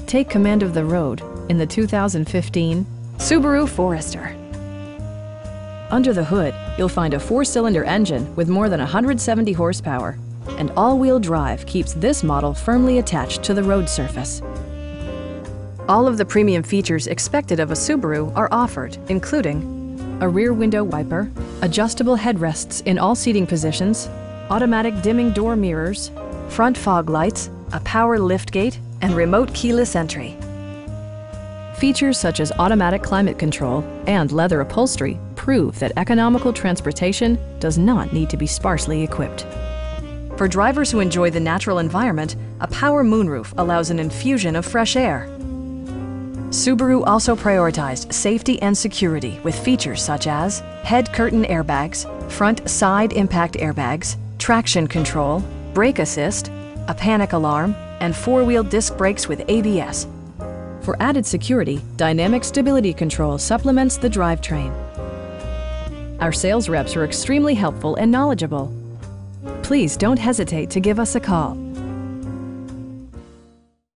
Take command of the road in the 2015 Subaru Forester. Under the hood, you'll find a 4-cylinder engine with more than 170 horsepower, and all-wheel drive keeps this model firmly attached to the road surface. All of the premium features expected of a Subaru are offered, including a rear window wiper, adjustable headrests in all seating positions, automatic dimming door mirrors, front fog lights, a power liftgate, and remote keyless entry. Features such as automatic climate control and leather upholstery prove that economical transportation does not need to be sparsely equipped. For drivers who enjoy the natural environment, a power moonroof allows an infusion of fresh air. Subaru also prioritized safety and security with features such as head curtain airbags, front side impact airbags, traction control, brake assist, a panic alarm, and 4-wheel disc brakes with ABS. For added security, Dynamic Stability Control supplements the drivetrain. Our sales reps are extremely helpful and knowledgeable. Please don't hesitate to give us a call.